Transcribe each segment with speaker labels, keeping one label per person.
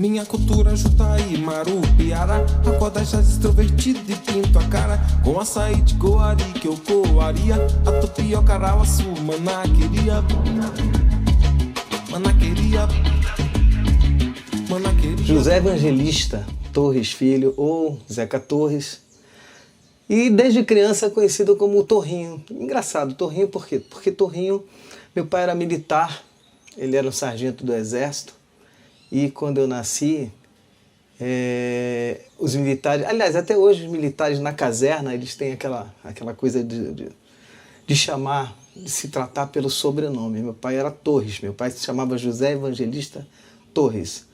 Speaker 1: Minha cultura, Jutaí, Maru, Piara. Acorda já extrovertido e pinto a cara com açaí de coari que eu coaria. A tupioca, rauaçu, maná queria. Maná queria. Maná queria.
Speaker 2: José Evangelista Torres Filho, ou Zeca Torres. E desde criança conhecido como Torrinho. Engraçado, Torrinho por quê? Porque Torrinho, meu pai era militar, ele era um sargento do exército. E quando eu nasci, os militares... Aliás, até hoje os militares na caserna, eles têm aquela coisa de chamar, de se tratar pelo sobrenome. Meu pai era Torres, meu pai se chamava José Evangelista Torres.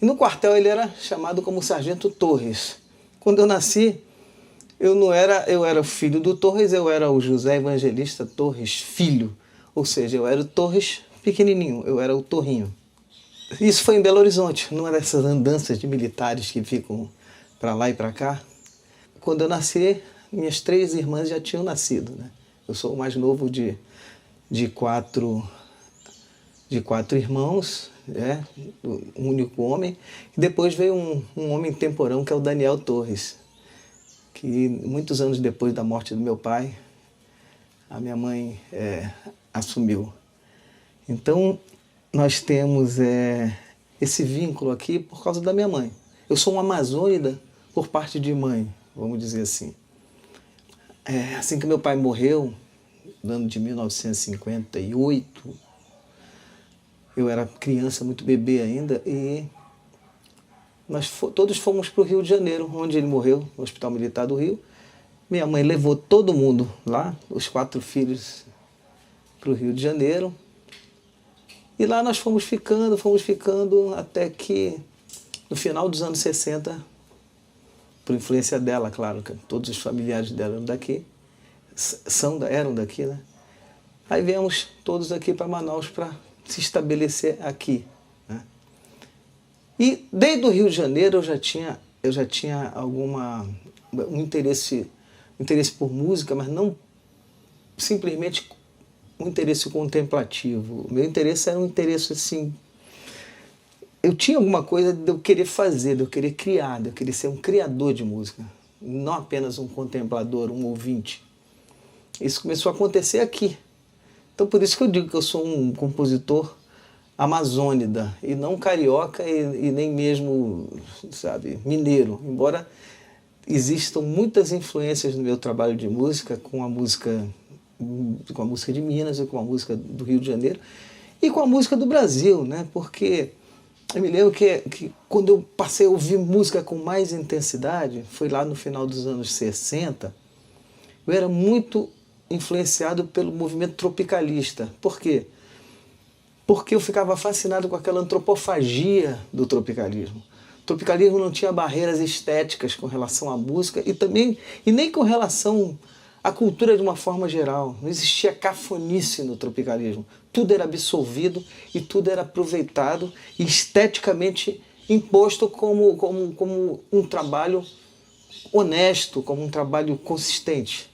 Speaker 2: E no quartel ele era chamado como Sargento Torres. Quando eu nasci, eu era o filho do Torres, eu era o José Evangelista Torres Filho. Ou seja, eu era o Torres pequenininho, eu era o Torrinho. Isso foi em Belo Horizonte, numa dessas andanças de militares que ficam para lá e para cá. Quando eu nasci, minhas 3 irmãs já tinham nascido, né? Eu sou o mais novo de quatro irmãos, né? Um único homem. E depois veio um homem temporão, que é o Daniel Torres, que muitos anos depois da morte do meu pai, a minha mãe assumiu. Então, nós temos esse vínculo aqui por causa da minha mãe. Eu sou uma amazônida por parte de mãe, vamos dizer assim. Assim que meu pai morreu, no ano de 1958, eu era criança, muito bebê ainda, e nós todos fomos para o Rio de Janeiro, onde ele morreu, no Hospital Militar do Rio. Minha mãe levou todo mundo lá, os 4 filhos, para o Rio de Janeiro. E lá nós fomos ficando, até que no final dos anos 60, por influência dela, claro, que todos os familiares dela eram daqui, eram daqui, né? Aí viemos todos aqui para Manaus para se estabelecer aqui, né? E desde o Rio de Janeiro eu já tinha um interesse por música, mas não simplesmente um interesse contemplativo. O meu interesse era um interesse assim... Eu tinha alguma coisa de eu querer fazer, de eu querer criar, de eu querer ser um criador de música. Não apenas um contemplador, um ouvinte. Isso começou a acontecer aqui. Então por isso que eu digo que eu sou um compositor amazônida, e não carioca e nem mesmo, sabe, mineiro. Embora existam muitas influências no meu trabalho de música, com a música de Minas e com a música do Rio de Janeiro e com a música do Brasil, né? Porque eu me lembro que quando eu passei a ouvir música com mais intensidade, foi lá no final dos anos 60, eu era muito influenciado pelo movimento tropicalista. Por quê? Porque eu ficava fascinado com aquela antropofagia do tropicalismo. O tropicalismo não tinha barreiras estéticas com relação à música e nem com relação à cultura de uma forma geral. Não existia cafonice no tropicalismo. Tudo era absolvido e tudo era aproveitado e esteticamente imposto como um trabalho honesto, como um trabalho consistente.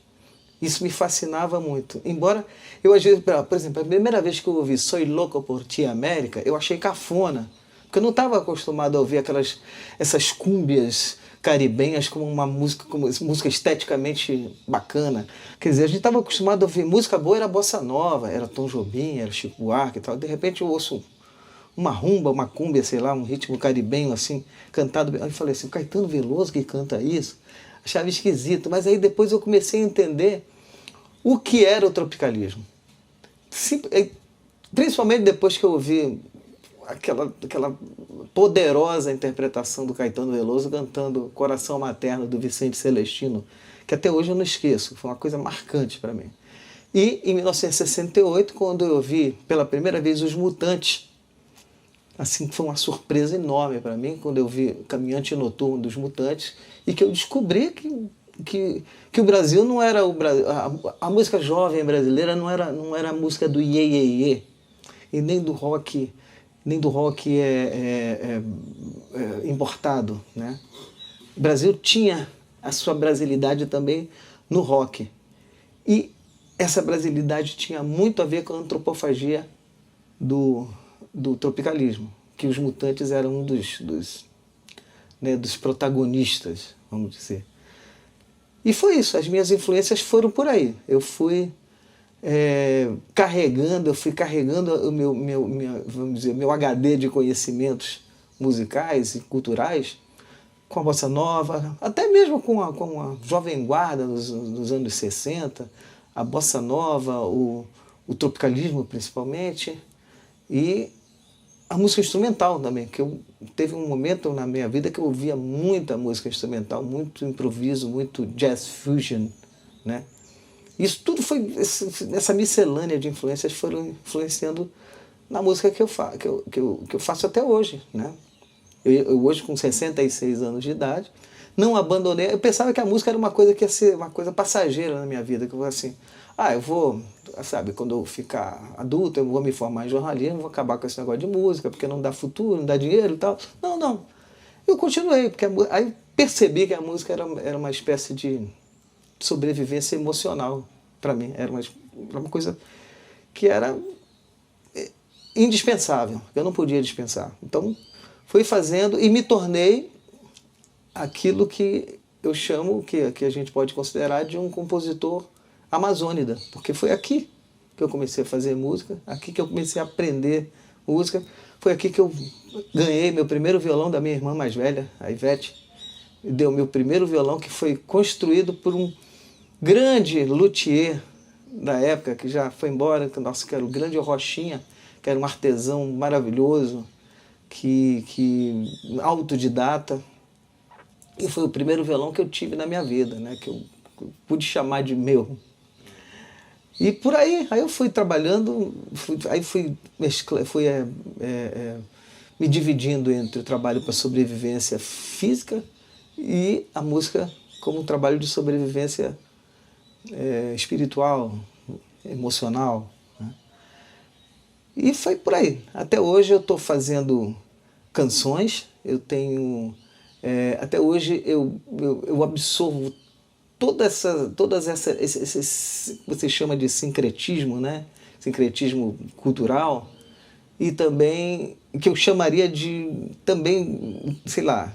Speaker 2: Isso me fascinava muito. Embora eu, às vezes, por exemplo, a primeira vez que eu ouvi Soy Loco por Ti América, eu achei cafona. Porque eu não estava acostumado a ouvir essas cúmbias caribenhas como uma música esteticamente bacana. Quer dizer, a gente estava acostumado a ouvir música boa, era bossa nova, era Tom Jobim, era Chico Buarque e tal. De repente eu ouço uma rumba, uma cúmbia, sei lá, um ritmo caribenho assim, cantado. Aí eu falei assim, Caetano Veloso que canta isso? Achava esquisito. Mas aí depois eu comecei a entender o que era o tropicalismo. Principalmente depois que eu ouvi aquela poderosa interpretação do Caetano Veloso cantando Coração Materno, do Vicente Celestino, que até hoje eu não esqueço, foi uma coisa marcante para mim. E em 1968, quando eu vi pela primeira vez Os Mutantes, assim, foi uma surpresa enorme para mim, quando eu vi Caminhante Noturno dos Mutantes, e que eu descobri que o Brasil não era o Brasil, a música jovem brasileira não era a música do iê, iê, iê, e nem do rock importado, né? O Brasil tinha a sua brasilidade também no rock. E essa brasilidade tinha muito a ver com a antropofagia do tropicalismo. que os Mutantes eram um dos protagonistas, vamos dizer. E foi isso, as minhas influências foram por aí. Eu fui carregando o vamos dizer, meu HD de conhecimentos musicais e culturais com a bossa nova, até mesmo com a jovem guarda dos anos 60, a bossa nova, o tropicalismo principalmente, e a música instrumental também, que teve um momento na minha vida que eu ouvia muita música instrumental, muito improviso, muito jazz fusion, né? Isso tudo foi, essa miscelânea de influências foram influenciando na música que eu faço até hoje, né? Eu hoje, com 66 anos de idade, não abandonei. Eu pensava que a música era uma coisa que ia ser uma coisa passageira na minha vida, que eu vou assim, eu vou, sabe, quando eu ficar adulto, eu vou me formar em jornalismo, vou acabar com esse negócio de música, porque não dá futuro, não dá dinheiro e tal. Não. Eu continuei, porque aí percebi que a música era uma espécie de sobrevivência emocional para mim. Era uma coisa que era indispensável, eu não podia dispensar. Então, fui fazendo e me tornei aquilo que eu chamo, que a gente pode considerar de um compositor amazônida, porque foi aqui que eu comecei a fazer música, aqui que eu comecei a aprender música, foi aqui que eu ganhei meu primeiro violão da minha irmã mais velha, a Ivete, me deu meu primeiro violão, que foi construído por um grande luthier da época, que já foi embora, que era o grande Rochinha, que era um artesão maravilhoso, que autodidata, e foi o primeiro violão que eu tive na minha vida, né, que eu pude chamar de meu. E por aí eu fui trabalhando, fui me dividindo entre o trabalho para sobrevivência física e a música como um trabalho de sobrevivência espiritual, emocional, né? E foi por aí. Até hoje eu estou fazendo canções, eu tenho... até hoje eu absorvo todas esse você chama de sincretismo, né? Sincretismo cultural, e também, que eu chamaria de, também, sei lá,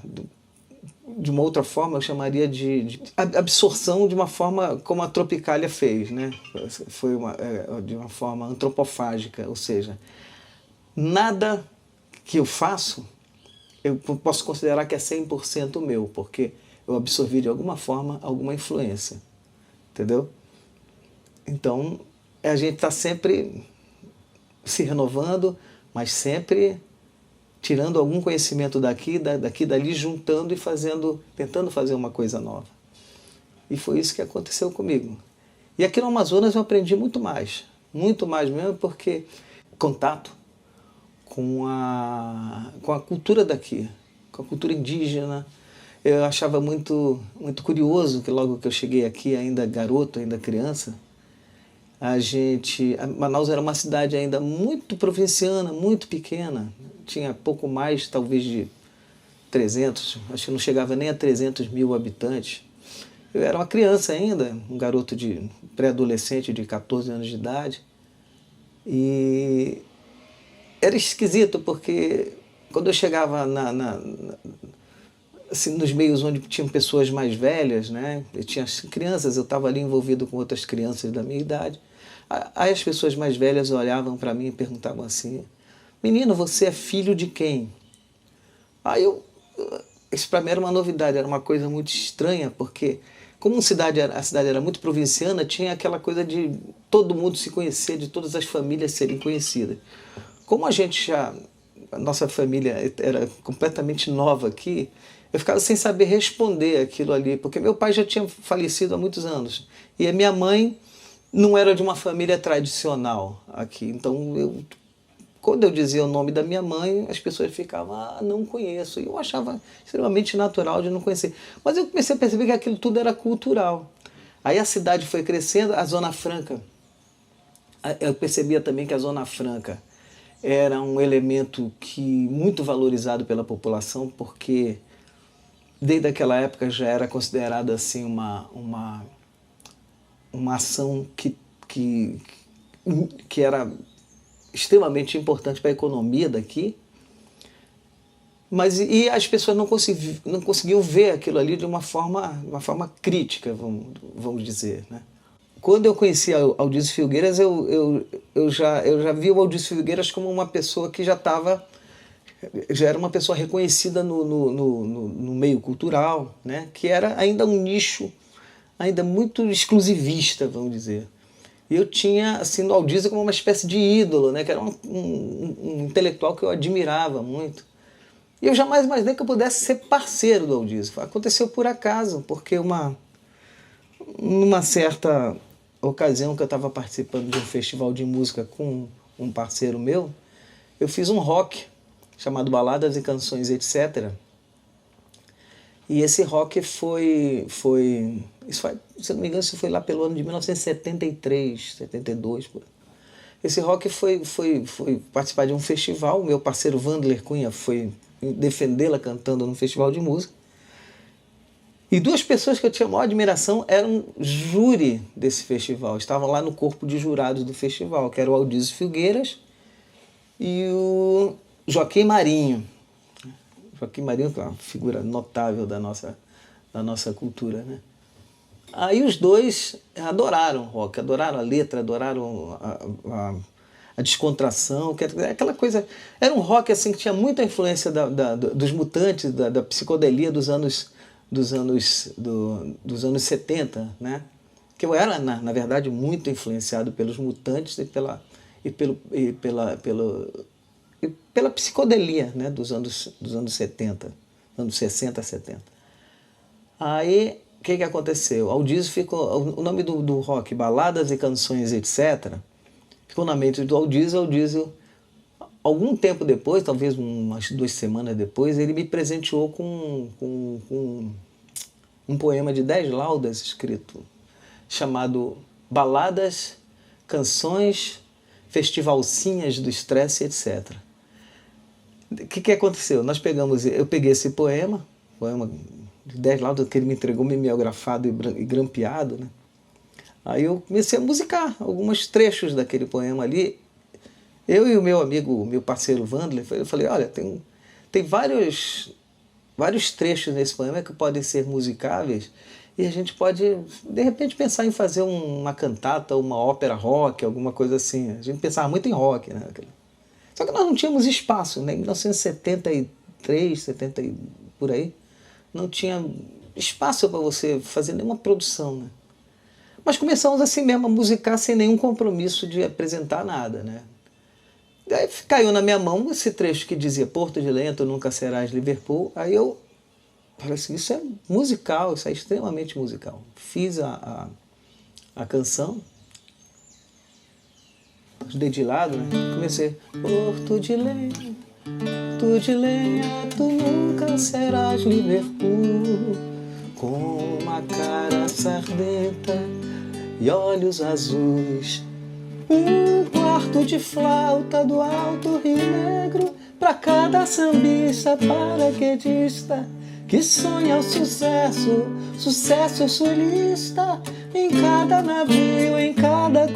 Speaker 2: de uma outra forma, eu chamaria de absorção de uma forma como a Tropicália fez, né? Foi de uma forma antropofágica, ou seja, nada que eu faço eu posso considerar que é 100% meu, porque eu absorvi de alguma forma alguma influência, entendeu? Então, a gente está sempre se renovando, mas sempre tirando algum conhecimento daqui, dali, juntando e tentando fazer uma coisa nova. E foi isso que aconteceu comigo. E aqui no Amazonas eu aprendi muito mais mesmo, porque contato com a cultura daqui, com a cultura indígena. Eu achava muito curioso que logo que eu cheguei aqui, ainda garoto, ainda criança, Manaus era uma cidade ainda muito provinciana, muito pequena, tinha pouco mais, talvez, de 300, acho que não chegava nem a 300 mil habitantes. Eu era uma criança ainda, um garoto de pré-adolescente de 14 anos de idade, e era esquisito, porque quando eu chegava assim, nos meios onde tinham pessoas mais velhas, né? Eu tinha crianças, eu estava ali envolvido com outras crianças da minha idade. Aí as pessoas mais velhas olhavam para mim e perguntavam assim: menino, você é filho de quem? Aí isso para mim era uma novidade, era uma coisa muito estranha, porque como a cidade era muito provinciana, tinha aquela coisa de todo mundo se conhecer, de todas as famílias serem conhecidas. Como a nossa família era completamente nova aqui, eu ficava sem saber responder aquilo ali, porque meu pai já tinha falecido há muitos anos, e a minha mãe não era de uma família tradicional aqui. Então, quando eu dizia o nome da minha mãe, as pessoas ficavam, não conheço. E eu achava extremamente natural de não conhecer. Mas eu comecei a perceber que aquilo tudo era cultural. Aí a cidade foi crescendo, a Zona Franca. Eu percebia também que a Zona Franca era um elemento muito valorizado pela população, porque desde aquela época já era considerada assim uma ação que era extremamente importante para a economia daqui. E as pessoas não conseguiam ver aquilo ali de uma forma crítica, vamos dizer, né? Quando eu conheci Aldísio Filgueiras, eu já vi o Aldísio Filgueiras como uma pessoa que já era uma pessoa reconhecida no meio cultural, né? Que era ainda um nicho ainda muito exclusivista, vamos dizer. E eu tinha assim, o Aldísio como uma espécie de ídolo, né? Que era um intelectual que eu admirava muito. E eu jamais imaginei que eu pudesse ser parceiro do Aldísio. Aconteceu por acaso, porque numa certa ocasião que eu estava participando de um festival de música com um parceiro meu, eu fiz um rock chamado Baladas e Canções, etc. E esse rock foi se não me engano, isso foi lá pelo ano de 1973, 72. Esse rock foi participar de um festival, o meu parceiro Wandler Cunha foi defendê-la cantando num festival de música. E duas pessoas que eu tinha a maior admiração eram júri desse festival, estavam lá no corpo de jurados do festival, que era o Aldísio Filgueiras e o Joaquim Marinho. Joaquim Marinho, que é uma figura notável da nossa cultura, né? Aí os dois adoraram rock, adoraram a letra, adoraram a descontração, aquela coisa. Era um rock assim que tinha muita influência dos Mutantes, da psicodelia dos anos 70, né? Que eu era, na verdade, muito influenciado pelos Mutantes e pela psicodelia, né? dos anos 70, anos 60, 70. Aí, o que aconteceu? Aldísio ficou, o nome do rock, Baladas e Canções, etc., ficou na mente do Aldísio. Aldísio, algum tempo depois, talvez umas 2 semanas depois, ele me presenteou com um poema de 10 laudas escrito, chamado Baladas, Canções, Festivalcinhas do Estresse, etc. O que aconteceu? Eu peguei esse poema de 10 laudas que ele me entregou mimeografado e grampeado, né? Aí eu comecei a musicar alguns trechos daquele poema ali. Eu e o meu parceiro Wandler, eu falei, olha, tem vários trechos nesse poema que podem ser musicáveis e a gente pode, de repente, pensar em fazer uma cantata, uma ópera rock, alguma coisa assim. A gente pensava muito em rock, né? Só que nós não tínhamos espaço, né? Em 1973, 70 por aí, não tinha espaço para você fazer nenhuma produção, né? Mas começamos assim mesmo a musicar sem nenhum compromisso de apresentar nada, né? Daí caiu na minha mão esse trecho que dizia Porto de Lenha, tu nunca serás Liverpool. Aí eu falei assim, isso é musical, isso é extremamente musical. Fiz a canção, dedilhado, né? Comecei, Porto de Lenha, tu nunca serás Liverpool, com uma cara sardenta e olhos azuis, um quarto de flauta do alto Rio Negro, pra cada sambista paraquedista que sonha o sucesso sulista, em cada navio, em cada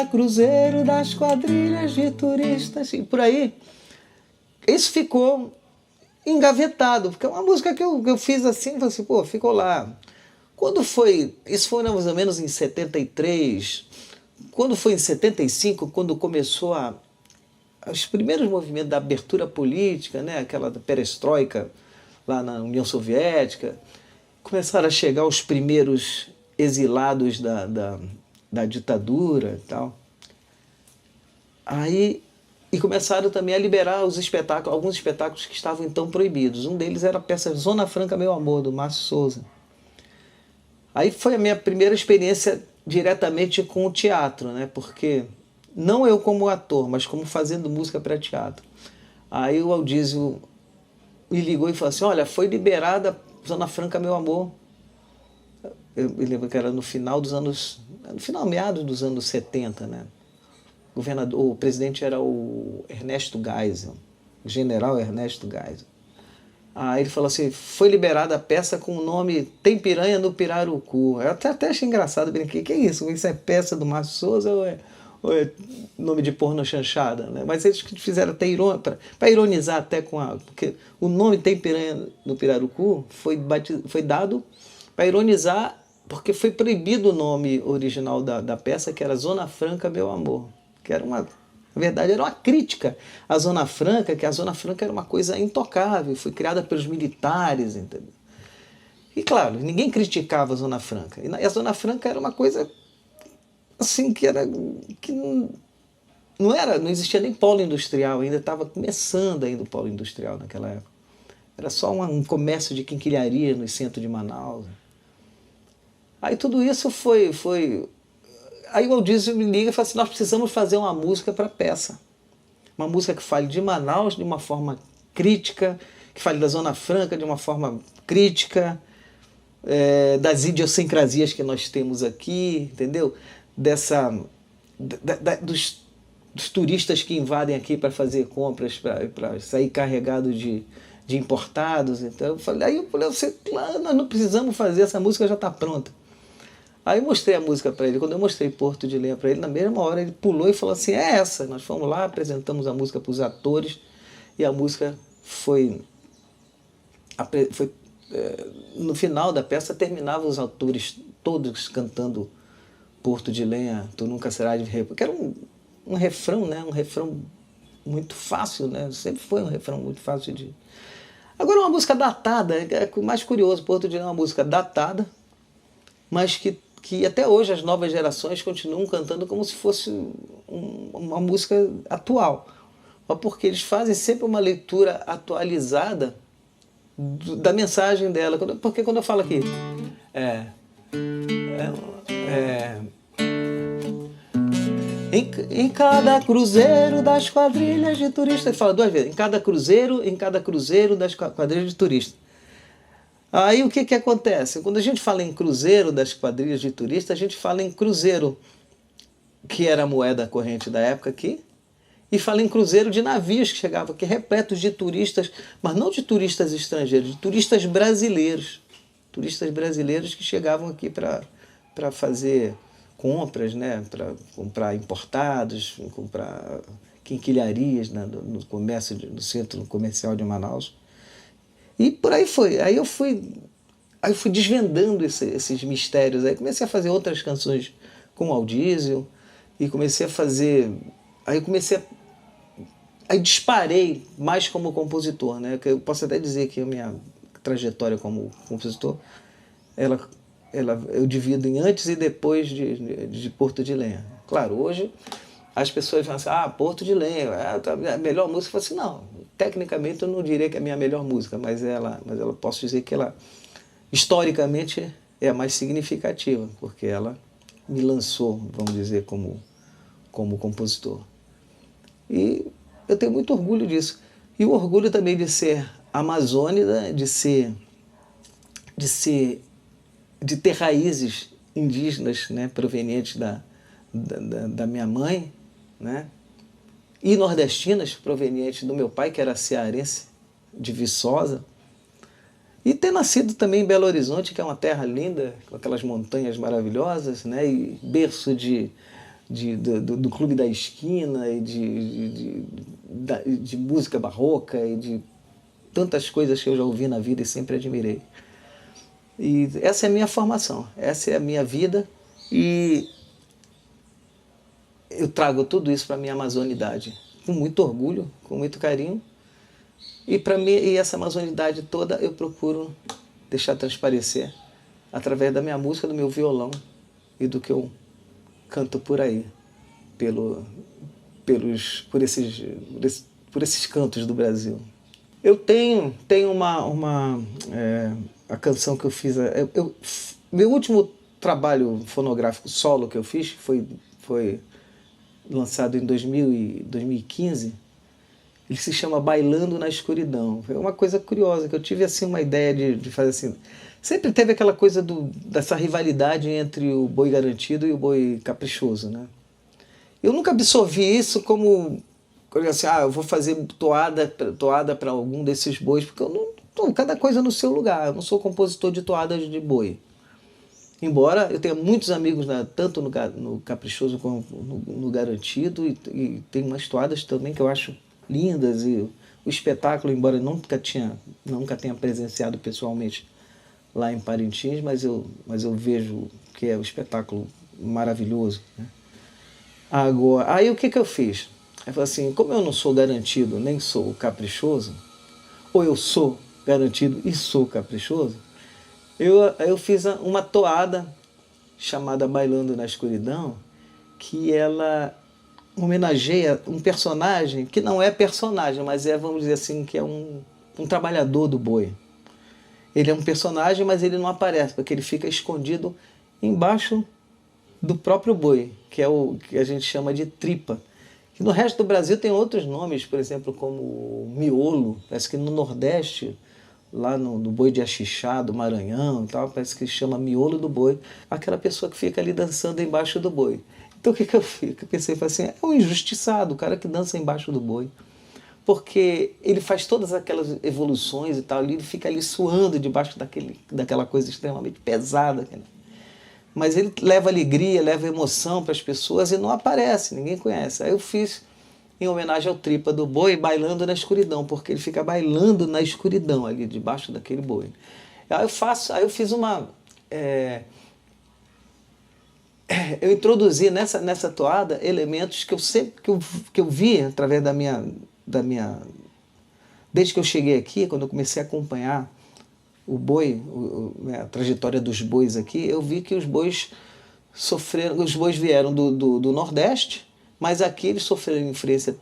Speaker 2: cruzeiro das quadrilhas de turistas, e por aí. Isso ficou engavetado, porque é uma música que eu fiz assim, falei assim, pô, ficou lá. Isso foi mais ou menos em 73, quando foi em 75, quando começou os primeiros movimentos da abertura política, né, aquela da perestroika lá na União Soviética, começaram a chegar os primeiros exilados da ditadura e tal. Aí, e começaram também a liberar alguns espetáculos que estavam então proibidos. Um deles era a peça Zona Franca Meu Amor, do Márcio Souza. Aí foi a minha primeira experiência diretamente com o teatro, né? Porque não eu como ator, mas como fazendo música para teatro. Aí o Aldísio me ligou e falou assim, olha, foi liberada Zona Franca Meu Amor. Eu me lembro que era meados dos anos 70, né? O presidente era o Ernesto Geisel, o general Ernesto Geisel. Aí ele falou assim, foi liberada a peça com o nome Tem Piranha no Pirarucu. Eu até achei engraçado, brinquei, que é isso? Isso é peça do Márcio Souza nome de porno chanchada, né? Mas eles que fizeram até para ironizar até com a... Porque o nome Tem Piranha no Pirarucu foi dado para ironizar, porque foi proibido o nome original da peça, que era Zona Franca, Meu Amor, que era uma... Na verdade, era uma crítica à Zona Franca, que a Zona Franca era uma coisa intocável, foi criada pelos militares, entendeu? E claro, ninguém criticava a Zona Franca. E a Zona Franca era uma coisa assim que não existia nem polo industrial, ainda estava começando ainda o polo industrial naquela época. Era só um comércio de quinquilharia no centro de Manaus. Aí tudo isso foi... Aí o Aldísio me liga e fala assim, nós precisamos fazer uma música para a peça. Uma música que fale de Manaus de uma forma crítica, que fale da Zona Franca de uma forma crítica, das idiosincrasias que nós temos aqui, entendeu? Dos turistas que invadem aqui para fazer compras, para sair carregado de importados. Então eu falei, nós não precisamos fazer, essa música já está pronta. Aí eu mostrei a música para ele. Quando eu mostrei Porto de Lenha para ele, na mesma hora ele pulou e falou assim, é essa. Nós fomos lá, apresentamos a música para os atores e a música no final da peça terminava os atores todos cantando Porto de Lenha, Tu Nunca Serás de Rei, porque era um refrão, né? Um refrão muito fácil, né? Sempre foi um refrão muito fácil de... Agora uma música datada, é mais curioso, Porto de Lenha é uma música datada, mas que até hoje as novas gerações continuam cantando como se fosse uma música atual. Porque eles fazem sempre uma leitura atualizada da mensagem dela. Porque quando eu falo aqui... Em cada cruzeiro das quadrilhas de turistas... Ele fala duas vezes. Em cada cruzeiro das quadrilhas de turistas. Aí o que acontece? Quando a gente fala em cruzeiro das quadrilhas de turistas, a gente fala em cruzeiro, que era a moeda corrente da época aqui, e fala em cruzeiro de navios que chegavam aqui, repletos de turistas, mas não de turistas estrangeiros, de turistas brasileiros. Turistas brasileiros que chegavam aqui para fazer compras, né? Para comprar importados, comprar quinquilharias, né? no comércio, no centro comercial de Manaus. E por aí foi. Aí eu fui desvendando esses mistérios. Aí comecei a fazer outras canções com o Aldísio e comecei a fazer... Aí disparei mais como compositor, né? Eu posso até dizer que a minha trajetória como compositor, eu divido em antes e depois de Porto de Lenha. Claro, hoje as pessoas falam assim, Porto de Lenha, a melhor música. Eu falo assim, não, tecnicamente eu não diria que é a minha melhor música, mas ela posso dizer que ela, historicamente, é a mais significativa, porque ela me lançou, vamos dizer, como compositor. E eu tenho muito orgulho disso. E o orgulho também de ser amazônida, de ter raízes indígenas, né, provenientes da minha mãe, né, e nordestinas provenientes do meu pai, que era cearense, de Viçosa, e ter nascido também em Belo Horizonte, que é uma terra linda, com aquelas montanhas maravilhosas, né, e berço do Clube da Esquina, e de música barroca, e de tantas coisas que eu já ouvi na vida e sempre admirei. E essa é a minha formação, essa é a minha vida, e eu trago tudo isso para a minha amazonidade, com muito orgulho, com muito carinho, e para mim, e essa amazonidade toda eu procuro deixar transparecer através da minha música, do meu violão e do que eu canto por aí, por esses cantos do Brasil. Eu tenho a canção que eu fiz, meu último trabalho fonográfico solo que eu fiz foi lançado em 2015, ele se chama Bailando na Escuridão. É uma coisa curiosa, que eu tive assim uma ideia de fazer assim, sempre teve aquela coisa dessa rivalidade entre o boi garantido e o boi caprichoso, né? Eu nunca absorvi isso como assim, eu vou fazer toada para algum desses bois, porque eu não... cada coisa no seu lugar. Eu não sou compositor de toadas de boi. Embora eu tenha muitos amigos, tanto no Caprichoso como no Garantido, e tem umas toadas também que eu acho lindas, e o espetáculo, embora eu nunca tenha presenciado pessoalmente lá em Parintins, mas eu vejo que é um espetáculo maravilhoso, né? Agora, aí o que eu fiz? Eu falei assim, como eu não sou Garantido, nem sou Caprichoso, ou eu sou Garantido e sou Caprichoso, eu fiz uma toada chamada Bailando na Escuridão, que ela homenageia um personagem que não é personagem, mas vamos dizer assim, que é um trabalhador do boi. Ele é um personagem, mas ele não aparece, porque ele fica escondido embaixo do próprio boi, que é o que a gente chama de tripa. Que no resto do Brasil tem outros nomes, por exemplo, como miolo. Parece que no Nordeste, lá no boi de Axixá, do Maranhão e tal, parece que chama miolo do boi, aquela pessoa que fica ali dançando embaixo do boi. Então o que eu fiz? Eu pensei, assim, é um injustiçado, o cara que dança embaixo do boi. Porque ele faz todas aquelas evoluções e tal, ele fica ali suando debaixo daquela coisa extremamente pesada. Mas ele leva alegria, leva emoção para as pessoas e não aparece, ninguém conhece. Aí eu fiz em homenagem ao tripa do boi, Bailando na Escuridão, porque ele fica bailando na escuridão ali, debaixo daquele boi. Aí eu fiz uma... eu introduzi nessa toada elementos que eu sempre que eu vi através da minha... Desde que eu cheguei aqui, quando eu comecei a acompanhar o boi, a trajetória dos bois aqui, eu vi que os bois vieram do Nordeste, mas aqui eles sofreram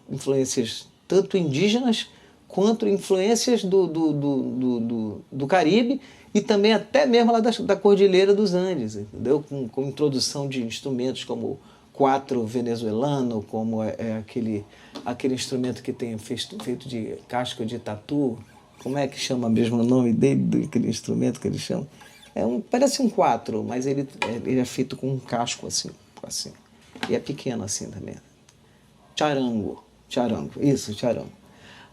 Speaker 2: influências tanto indígenas quanto influências do Caribe e também até mesmo lá da Cordilheira dos Andes, entendeu? Com introdução de instrumentos como quatro venezuelano, como aquele instrumento que tem feito de casco de tatu. Como é que chama mesmo o nome dele, aquele instrumento que eles chamam? Parece um quatro, mas ele é feito com um casco assim. E é pequeno assim também. Charango, isso, charango.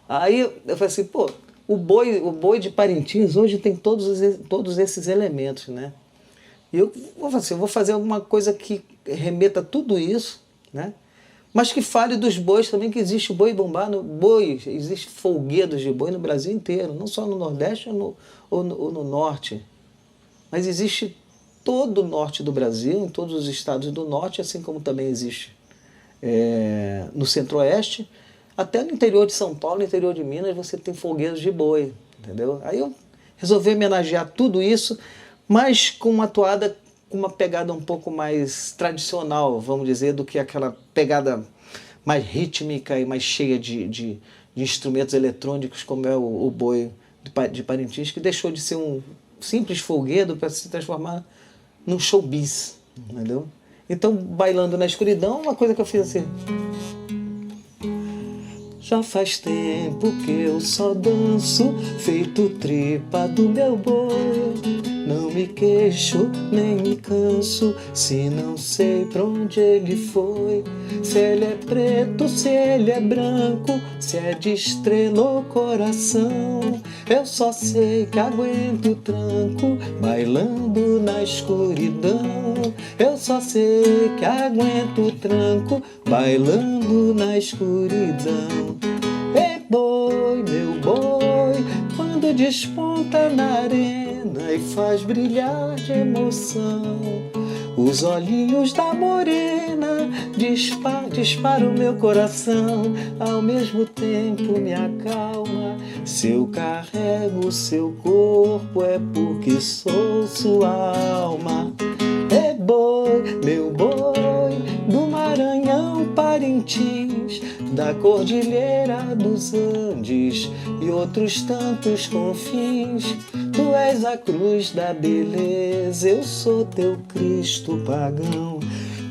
Speaker 2: Aí eu falei assim, pô, o boi de Parintins hoje tem todos esses elementos, né? E eu vou fazer alguma coisa que remeta a tudo isso, né? Mas que fale dos bois também, que existe boi bombá, existe folguedos de boi no Brasil inteiro, não só no Nordeste ou no Norte. Mas existe todo o Norte do Brasil, em todos os estados do Norte, assim como também existe no Centro-Oeste, até no interior de São Paulo, no interior de Minas, você tem folguedos de boi, entendeu? Aí eu resolvi homenagear tudo isso, mas com uma toada com uma pegada um pouco mais tradicional, vamos dizer, do que aquela pegada mais rítmica e mais cheia de instrumentos eletrônicos, como é o boi de Parintins, que deixou de ser um simples folguedo para se transformar num showbiz, entendeu? Então, Bailando na Escuridão, uma coisa que eu fiz assim... Já faz tempo que eu só danço, feito tripa do meu boi. Não me queixo, nem me canso, se não sei pra onde ele foi. Se ele é preto, se ele é branco, se é de estrela ou coração. Eu só sei que aguento o tranco, bailando na escuridão. Eu só sei que aguento o tranco, bailando na escuridão. Ei boi, meu boi, quando desponta na arena e faz brilhar de emoção, os olhinhos da morena disparam meu coração, ao mesmo tempo me acalma. Se eu carrego seu corpo é porque sou sua alma. É boi, meu boi, do Maranhão, Parintins, da Cordilheira dos Andes e outros tantos confins. Tu és a cruz da beleza, eu sou teu Cristo pagão,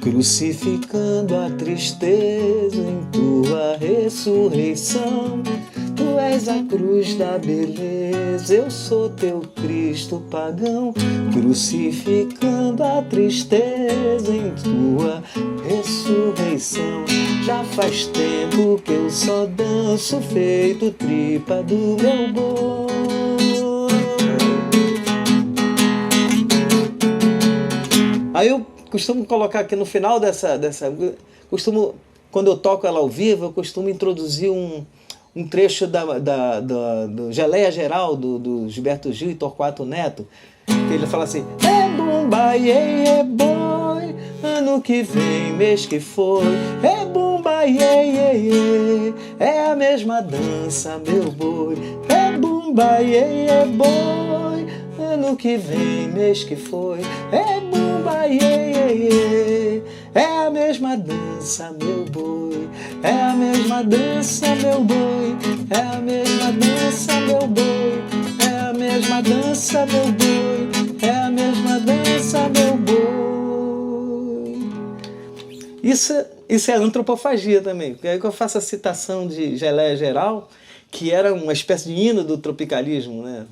Speaker 2: crucificando a tristeza em tua ressurreição. Tu és a cruz da beleza, eu sou teu Cristo pagão, crucificando a tristeza em tua ressurreição. Já faz tempo que eu só danço, feito tripa do meu boi. Aí eu costumo colocar aqui no final quando eu toco ela ao vivo, eu costumo introduzir um trecho do Geleia Geral, do Gilberto Gil e Torquato Neto, que ele fala assim: é bumba, é boi, ano que vem, mês que foi, é bumba, é a mesma dança, meu boi, é bumba, é boi, ano que vem, mês que foi, é bumba, é a mesma dança, meu boi, é a mesma dança, meu boi, é a mesma dança, meu boi, é a mesma dança, meu boi, é a mesma dança, meu boi. Isso é antropofagia também, porque aí que eu faço a citação de Geleia Geral, que era uma espécie de hino do tropicalismo, né?